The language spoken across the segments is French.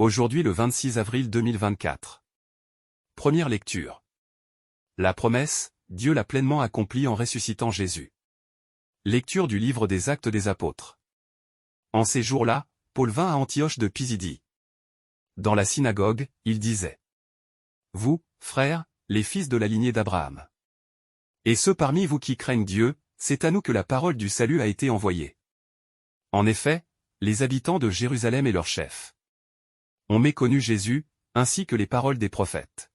Aujourd'hui le 26 avril 2024. Première lecture. La promesse, Dieu l'a pleinement accomplie en ressuscitant Jésus. Lecture du livre des Actes des Apôtres. En ces jours-là, Paul vint à Antioche de Pisidie. Dans la synagogue, il disait: Vous, frères, les fils de la lignée d'Abraham. Et ceux parmi vous qui craignent Dieu, c'est à nous que la parole du salut a été envoyée. En effet, les habitants de Jérusalem et leurs chefs ont méconnu Jésus, ainsi que les paroles des prophètes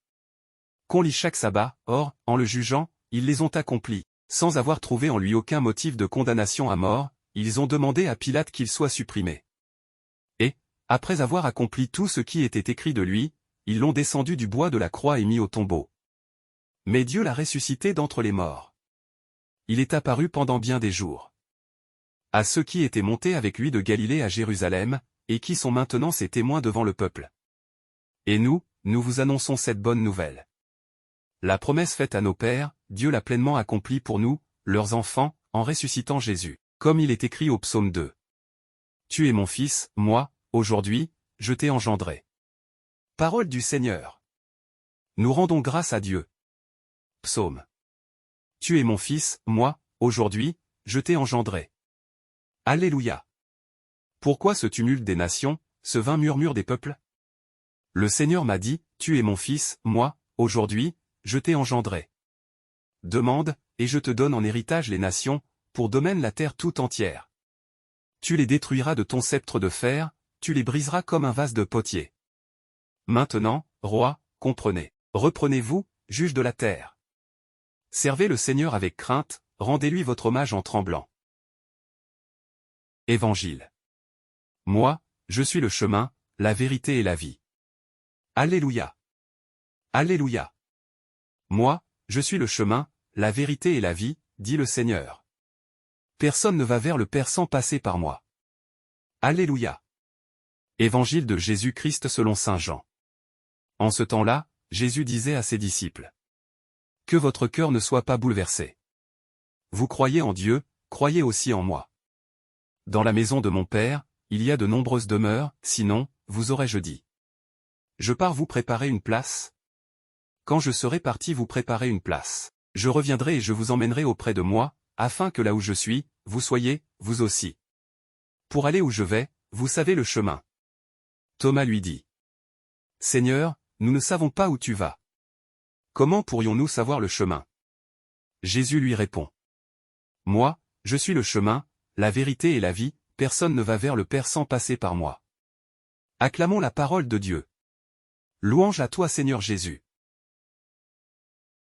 qu'on lit chaque sabbat. Or, en le jugeant, ils les ont accomplis. Sans avoir trouvé en lui aucun motif de condamnation à mort, ils ont demandé à Pilate qu'il soit supprimé. Et, après avoir accompli tout ce qui était écrit de lui, ils l'ont descendu du bois de la croix et mis au tombeau. Mais Dieu l'a ressuscité d'entre les morts. Il est apparu pendant bien des jours à ceux qui étaient montés avec lui de Galilée à Jérusalem, et qui sont maintenant ses témoins devant le peuple. Et nous vous annonçons cette bonne nouvelle. La promesse faite à nos pères, Dieu l'a pleinement accomplie pour nous, leurs enfants, en ressuscitant Jésus, comme il est écrit au psaume 2. Tu es mon fils, moi, aujourd'hui, je t'ai engendré. Parole du Seigneur. Nous rendons grâce à Dieu. Psaume. Tu es mon fils, moi, aujourd'hui, je t'ai engendré. Alléluia. Pourquoi ce tumulte des nations, ce vain murmure des peuples? Le Seigneur m'a dit, tu es mon fils, moi, aujourd'hui, je t'ai engendré. Demande, et je te donne en héritage les nations, pour domaine la terre tout entière. Tu les détruiras de ton sceptre de fer, tu les briseras comme un vase de potier. Maintenant, roi, comprenez. Reprenez-vous, juges de la terre. Servez le Seigneur avec crainte, rendez-lui votre hommage en tremblant. Évangile. Moi, je suis le chemin, la vérité et la vie. Alléluia. Alléluia. Moi, je suis le chemin, la vérité et la vie, dit le Seigneur. Personne ne va vers le Père sans passer par moi. Alléluia. Évangile de Jésus-Christ selon saint Jean. En ce temps-là, Jésus disait à ses disciples: Que votre cœur ne soit pas bouleversé. Vous croyez en Dieu, croyez aussi en moi. Dans la maison de mon Père, il y a de nombreuses demeures, sinon, vous aurais-je dit. Je pars vous préparer une place. Quand je serai parti vous préparer une place, je reviendrai et je vous emmènerai auprès de moi, afin que là où je suis, vous soyez, vous aussi. Pour aller où je vais, vous savez le chemin. Thomas lui dit: Seigneur, nous ne savons pas où tu vas. Comment pourrions-nous savoir le chemin? Jésus lui répond: Moi, je suis le chemin, la vérité et la vie, personne ne va vers le Père sans passer par moi. Acclamons la parole de Dieu. Louange à toi Seigneur Jésus.